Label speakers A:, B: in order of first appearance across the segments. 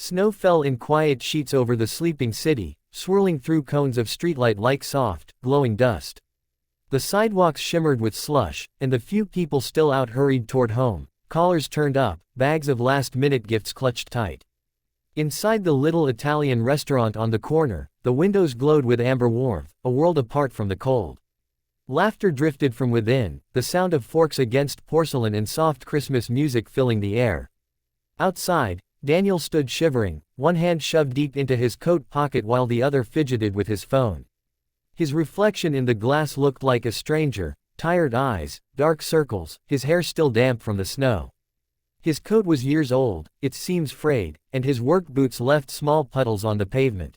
A: Snow fell in quiet sheets over the sleeping city, swirling through cones of streetlight like soft, glowing dust. The sidewalks shimmered with slush, and the few people still out hurried toward home, collars turned up, bags of last-minute gifts clutched tight. Inside the little Italian restaurant on the corner, the windows glowed with amber warmth, a world apart from the cold. Laughter drifted from within, the sound of forks against porcelain and soft Christmas music filling the air. Outside, Daniel stood shivering, one hand shoved deep into his coat pocket while the other fidgeted with his phone. His reflection in the glass looked like a stranger, tired eyes, dark circles, his hair still damp from the snow. His coat was years old, its seams frayed, and his work boots left small puddles on the pavement.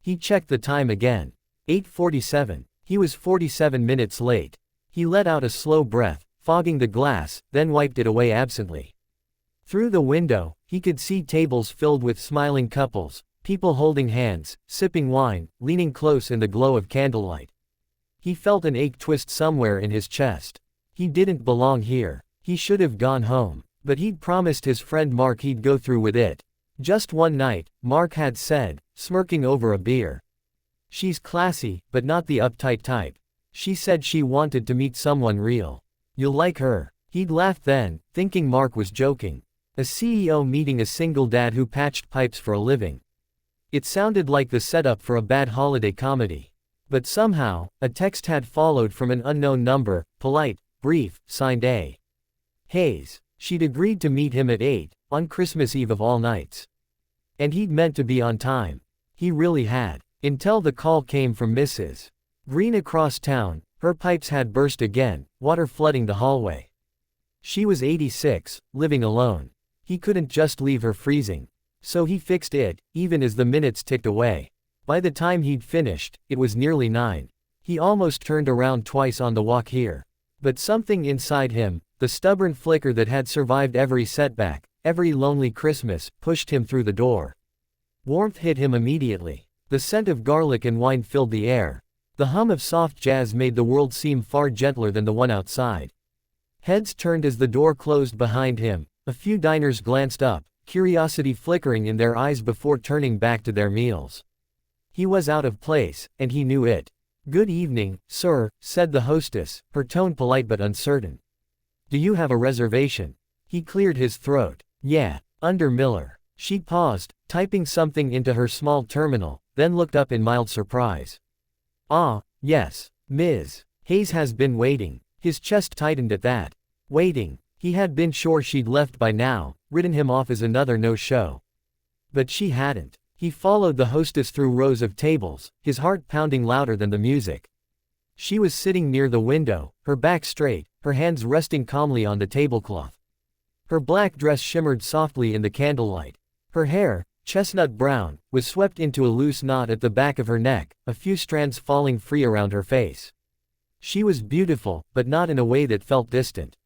A: He checked the time again. 8:47. He was 47 minutes late. He let out a slow breath, fogging the glass, then wiped it away absently. Through the window, he could see tables filled with smiling couples, people holding hands, sipping wine, leaning close in the glow of candlelight. He felt an ache twist somewhere in his chest. He didn't belong here. He should have gone home. But he'd promised his friend Mark he'd go through with it. Just one night, Mark had said, smirking over a beer. She's classy, but not the uptight type. She said she wanted to meet someone real. You'll like her. He'd laughed then, thinking Mark was joking. A CEO meeting a single dad who patched pipes for a living. It sounded like the setup for a bad holiday comedy. But somehow, a text had followed from an unknown number, polite, brief, signed A. Hayes. She'd agreed to meet him at 8, on Christmas Eve of all nights. And he'd meant to be on time. He really had. Until the call came from Mrs. Green across town. Her pipes had burst again, water flooding the hallway. She was 86, living alone. He couldn't just leave her freezing. So he fixed it, even as the minutes ticked away. By the time he'd finished, it was nearly 9. He almost turned around twice on the walk here. But something inside him, the stubborn flicker that had survived every setback, every lonely Christmas, pushed him through the door. Warmth hit him immediately. The scent of garlic and wine filled the air. The hum of soft jazz made the world seem far gentler than the one outside. Heads turned as the door closed behind him. A few diners glanced up, curiosity flickering in their eyes before turning back to their meals. He was out of place, and he knew it. "Good evening, sir," said the hostess, her tone polite but uncertain. "Do you have a reservation?" He cleared his throat. "Yeah, under Miller." She paused, typing something into her small terminal, then looked up in mild surprise. "Ah, yes, Ms. Hayes has been waiting." His chest tightened at that. Waiting. He had been sure she'd left by now, written him off as another no-show. But she hadn't. He followed the hostess through rows of tables, his heart pounding louder than the music. She was sitting near the window, her back straight, her hands resting calmly on the tablecloth. Her black dress shimmered softly in the candlelight. Her hair, chestnut brown, was swept into a loose knot at the back of her neck, a few strands falling free around her face. She was beautiful, but not in a way that felt distant.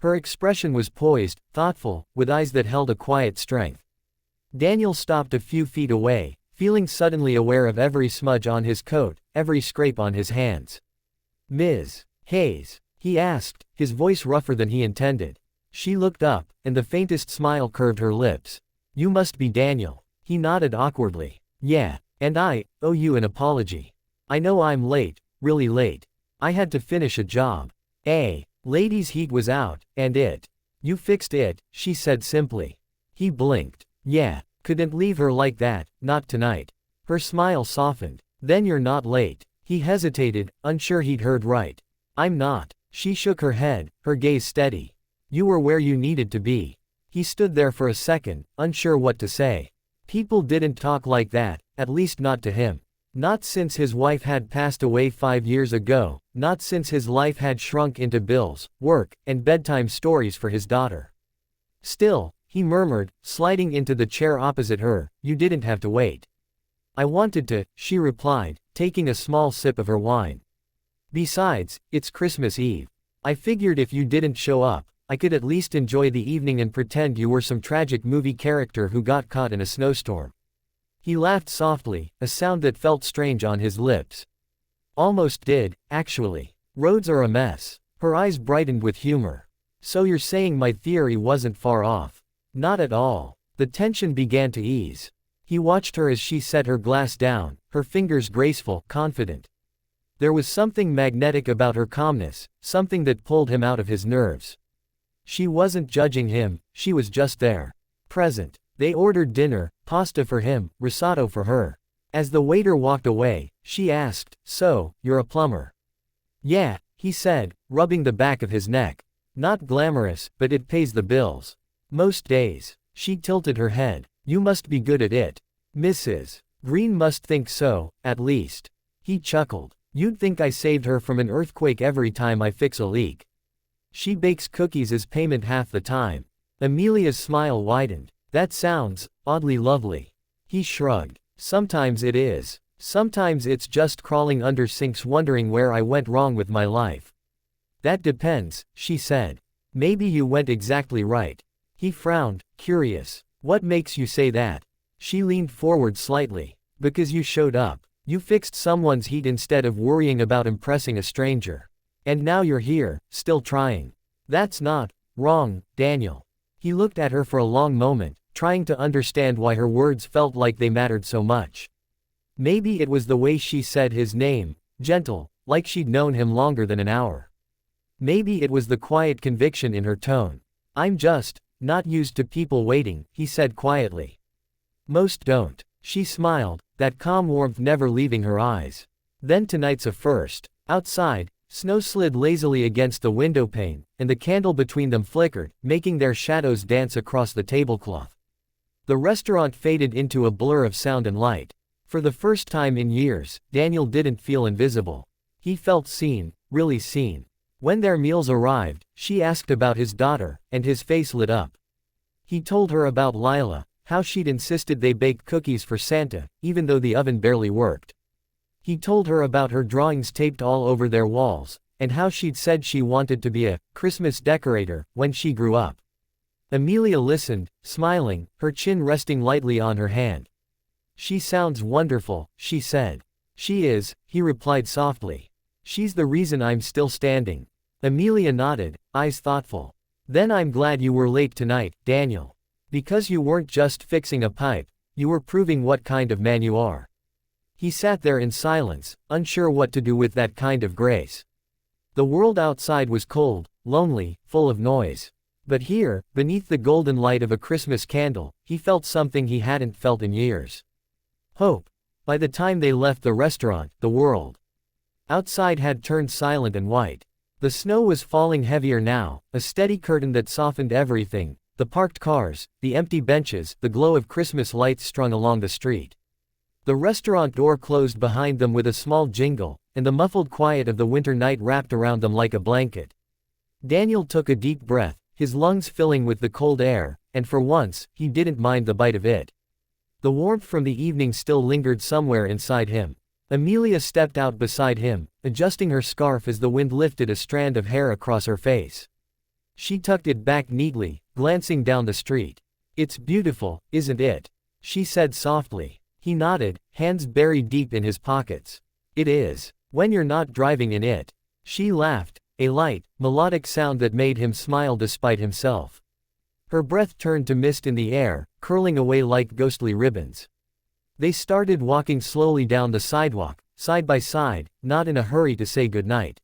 A: Her expression was poised, thoughtful, with eyes that held a quiet strength. Daniel stopped a few feet away, feeling suddenly aware of every smudge on his coat, every scrape on his hands. "Ms. Hayes?" he asked, his voice rougher than he intended. She looked up, and the faintest smile curved her lips. "You must be Daniel." He nodded awkwardly. "Yeah, and I owe you an apology. I know I'm late, really late. I had to finish a job. Ladies' heat was out, and you fixed it," she said simply. He blinked. "Yeah, couldn't leave her like that, not tonight." Her smile softened. "Then you're not late." He hesitated, unsure he'd heard right. "I'm not." She shook her head, her gaze steady. "You were where you needed to be." He stood there for a second, unsure what to say. People didn't talk like that, at least not to him. Not since his wife had passed away 5 years ago, not since his life had shrunk into bills, work, and bedtime stories for his daughter. "Still," he murmured, sliding into the chair opposite her, "you didn't have to wait." "I wanted to," she replied, taking a small sip of her wine. "Besides, it's Christmas Eve. I figured if you didn't show up, I could at least enjoy the evening and pretend you were some tragic movie character who got caught in a snowstorm." He laughed softly, a sound that felt strange on his lips. "Almost did, actually. Roads are a mess." Her eyes brightened with humor. "So you're saying my theory wasn't far off?" "Not at all. The tension began to ease. He watched her as she set her glass down, her fingers graceful, confident. There was something magnetic about her calmness, something that pulled him out of his nerves. She wasn't judging him, she was just there. Present. They ordered dinner, pasta for him, risotto for her. As the waiter walked away, she asked, "So, you're a plumber?" "Yeah," he said, rubbing the back of his neck. "Not glamorous, but it pays the bills. Most days." She tilted her head. "You must be good at it. Mrs. Green must think so, at least." He chuckled. "You'd think I saved her from an earthquake every time I fix a leak. She bakes cookies as payment half the time." Amelia's smile widened. "That sounds oddly lovely." He shrugged. "Sometimes it is. Sometimes it's just crawling under sinks wondering where I went wrong with my life." "That depends," she said. "Maybe you went exactly right." He frowned, curious. "What makes you say that?" She leaned forward slightly. "Because you showed up. You fixed someone's heat instead of worrying about impressing a stranger. And now you're here, still trying. That's not wrong, Daniel." He looked at her for a long moment, trying to understand why her words felt like they mattered so much. Maybe it was the way she said his name, gentle, like she'd known him longer than an hour. Maybe it was the quiet conviction in her tone. "I'm just not used to people waiting," he said quietly. "Most don't." She smiled, that calm warmth never leaving her eyes. "Then tonight's a first." Outside, snow slid lazily against the windowpane, and the candle between them flickered, making their shadows dance across the tablecloth. The restaurant faded into a blur of sound and light. For the first time in years, Daniel didn't feel invisible. He felt seen, really seen. When their meals arrived, she asked about his daughter, and his face lit up. He told her about Lila, how she'd insisted they bake cookies for Santa, even though the oven barely worked. He told her about her drawings taped all over their walls, and how she'd said she wanted to be a Christmas decorator when she grew up. Amelia listened, smiling, her chin resting lightly on her hand. "She sounds wonderful," she said. "She is," he replied softly. "She's the reason I'm still standing." Amelia nodded, eyes thoughtful. "Then I'm glad you were late tonight, Daniel. Because you weren't just fixing a pipe, you were proving what kind of man you are." He sat there in silence, unsure what to do with that kind of grace. The world outside was cold, lonely, full of noise. But here, beneath the golden light of a Christmas candle, he felt something he hadn't felt in years. Hope. By the time they left the restaurant, the world outside had turned silent and white. The snow was falling heavier now, a steady curtain that softened everything. The parked cars, the empty benches, the glow of Christmas lights strung along the street. The restaurant door closed behind them with a small jingle, and the muffled quiet of the winter night wrapped around them like a blanket. Daniel took a deep breath, his lungs filling with the cold air, and for once, he didn't mind the bite of it. The warmth from the evening still lingered somewhere inside him. Amelia stepped out beside him, adjusting her scarf as the wind lifted a strand of hair across her face. She tucked it back neatly, glancing down the street. "It's beautiful, isn't it?" she said softly. He nodded, hands buried deep in his pockets. "It is. When you're not driving in it." She laughed, a light, melodic sound that made him smile despite himself. Her breath turned to mist in the air, curling away like ghostly ribbons. They started walking slowly down the sidewalk, side by side, not in a hurry to say goodnight.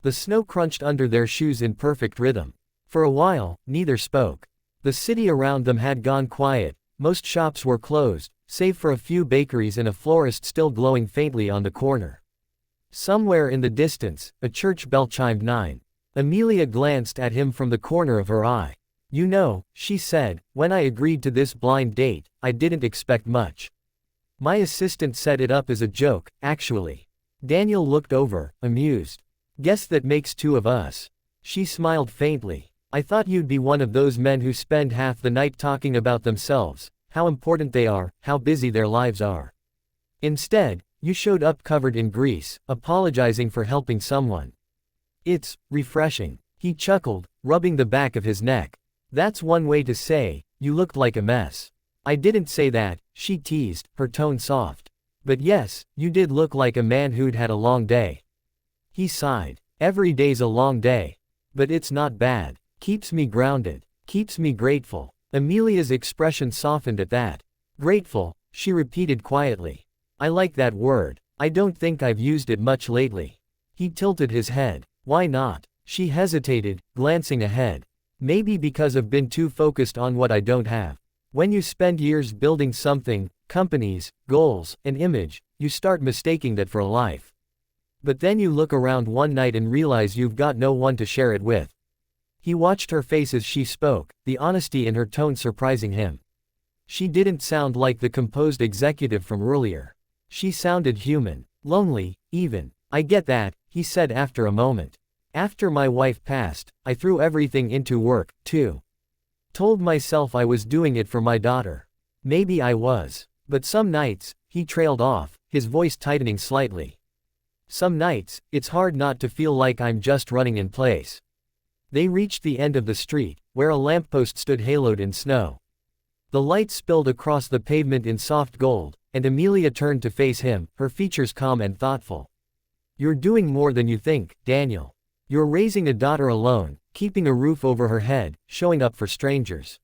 A: The snow crunched under their shoes in perfect rhythm. For a while, neither spoke. The city around them had gone quiet, most shops were closed, save for a few bakeries and a florist still glowing faintly on the corner. Somewhere in the distance, a church bell chimed 9. Amelia glanced at him from the corner of her eye. "You know," she said, "when I agreed to this blind date, I didn't expect much. My assistant set it up as a joke, actually." Daniel looked over, amused. "Guess that makes two of us." She smiled faintly. "I thought you'd be one of those men who spend half the night talking about themselves, how important they are, how busy their lives are. Instead, you showed up covered in grease, apologizing for helping someone. It's refreshing." He chuckled, rubbing the back of his neck. "That's one way to say, you looked like a mess." "I didn't say that," she teased, her tone soft. "But yes, you did look like a man who'd had a long day." He sighed. "Every day's a long day. But it's not bad. Keeps me grounded. Keeps me grateful." Amelia's expression softened at that. Grateful, she repeated quietly. I like that word. I don't think I've used it much lately. He tilted his head. Why not? She hesitated, glancing ahead. Maybe because I've been too focused on what I don't have. When you spend years building something, companies, goals, an image, you start mistaking that for a life. But then you look around one night and realize you've got no one to share it with. He watched her face as she spoke, the honesty in her tone surprising him. She didn't sound like the composed executive from earlier. She sounded human, lonely, even. I get that, he said after a moment. After my wife passed, I threw everything into work, too. Told myself I was doing it for my daughter. Maybe I was. But some nights, he trailed off, his voice tightening slightly. Some nights, it's hard not to feel like I'm just running in place. They reached the end of the street, where a lamppost stood haloed in snow. The light spilled across the pavement in soft gold, and Amelia turned to face him, her features calm and thoughtful. You're doing more than you think, Daniel. You're raising a daughter alone, keeping a roof over her head, showing up for strangers.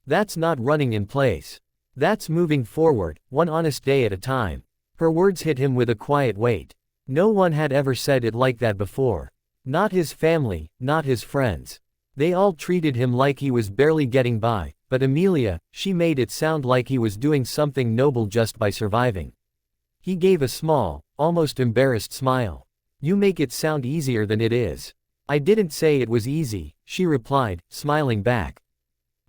A: That's not running in place. That's moving forward, one honest day at a time. Her words hit him with a quiet weight. No one had ever said it like that before. Not his family, not his friends. They all treated him like he was barely getting by, but Amelia, she made it sound like he was doing something noble just by surviving. He gave a small, almost embarrassed smile. You make it sound easier than it is. I didn't say it was easy, she replied, smiling back.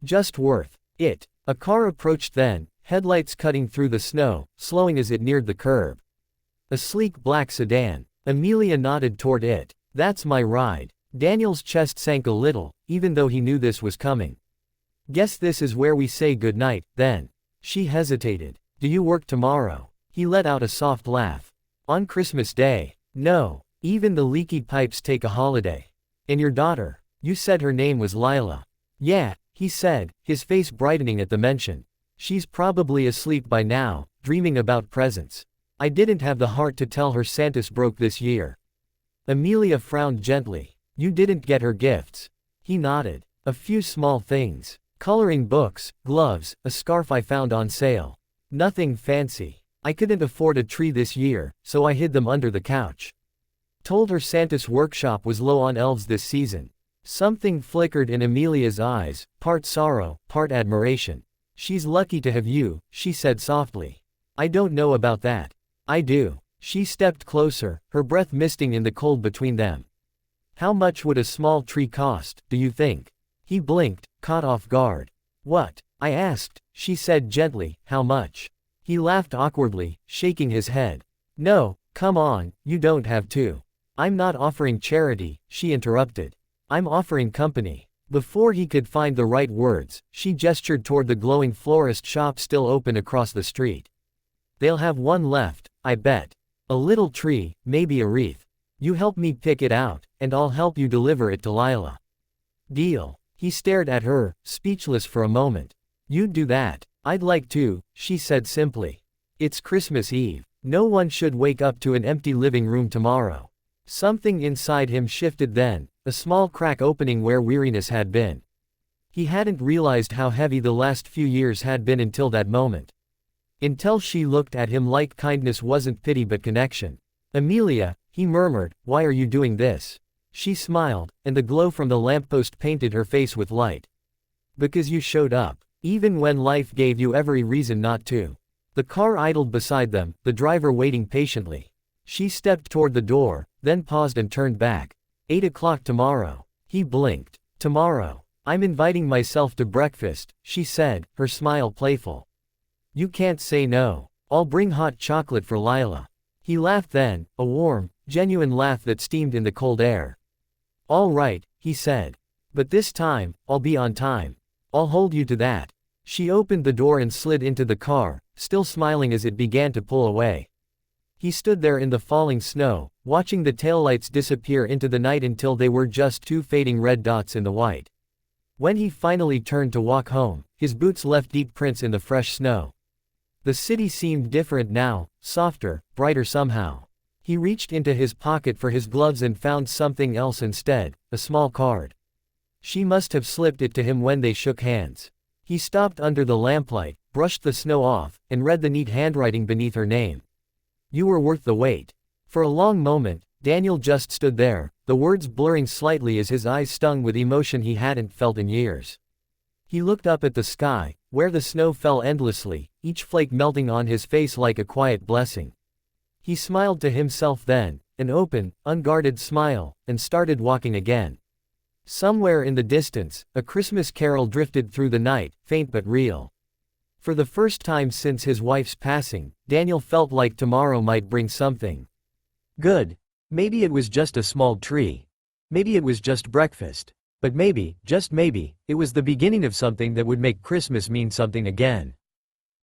A: Just worth it. A car approached then, headlights cutting through the snow, slowing as it neared the curb. A sleek black sedan. Amelia nodded toward it. That's my ride. Daniel's chest sank a little, even though he knew this was coming. Guess this is where we say goodnight, then. She hesitated. Do you work tomorrow? He let out a soft laugh. On Christmas Day? No. Even the leaky pipes take a holiday. And your daughter? You said her name was Lila. Yeah, he said, his face brightening at the mention. She's probably asleep by now, dreaming about presents. I didn't have the heart to tell her Santa's broke this year. Amelia frowned gently. You didn't get her gifts. He nodded. A few small things. Coloring books, gloves, a scarf I found on sale. Nothing fancy. I couldn't afford a tree this year, so I hid them under the couch. Told her Santa's workshop was low on elves this season. Something flickered in Amelia's eyes, part sorrow, part admiration. She's lucky to have you, she said softly. I don't know about that. I do. She stepped closer, her breath misting in the cold between them. How much would a small tree cost, do you think? He blinked, caught off guard. What? I asked, she said gently, how much? He laughed awkwardly, shaking his head. No, come on, you don't have to. I'm not offering charity, she interrupted. I'm offering company. Before he could find the right words, she gestured toward the glowing florist shop still open across the street. They'll have one left, I bet. A little tree, maybe a wreath. You help me pick it out, and I'll help you deliver it to Lila. Deal. He stared at her, speechless for a moment. You'd do that. I'd like to, she said simply. It's Christmas Eve. No one should wake up to an empty living room tomorrow. Something inside him shifted then, a small crack opening where weariness had been. He hadn't realized how heavy the last few years had been until that moment. Until she looked at him like kindness wasn't pity but connection. Amelia, he murmured, why are you doing this? She smiled, and the glow from the lamppost painted her face with light. Because you showed up, even when life gave you every reason not to. The car idled beside them, the driver waiting patiently. She stepped toward the door, then paused and turned back. 8 o'clock tomorrow. He blinked. Tomorrow. I'm inviting myself to breakfast, she said, her smile playful. You can't say no. I'll bring hot chocolate for Lila. He laughed then, a warm, genuine laugh that steamed in the cold air. All right, he said. But this time, I'll be on time. I'll hold you to that. She opened the door and slid into the car, still smiling as it began to pull away. He stood there in the falling snow, watching the taillights disappear into the night until they were just two fading red dots in the white. When he finally turned to walk home, his boots left deep prints in the fresh snow. The city seemed different now, softer, brighter somehow. He reached into his pocket for his gloves and found something else instead, a small card. She must have slipped it to him when they shook hands. He stopped under the lamplight, brushed the snow off, and read the neat handwriting beneath her name. You were worth the wait. For a long moment, Daniel just stood there, the words blurring slightly as his eyes stung with emotion he hadn't felt in years. He looked up at the sky, where the snow fell endlessly, each flake melting on his face like a quiet blessing. He smiled to himself then, an open, unguarded smile, and started walking again. Somewhere in the distance, a Christmas carol drifted through the night, faint but real. For the first time since his wife's passing, Daniel felt like tomorrow might bring something good. Maybe it was just a small tree. Maybe it was just breakfast. But maybe, just maybe, it was the beginning of something that would make Christmas mean something again.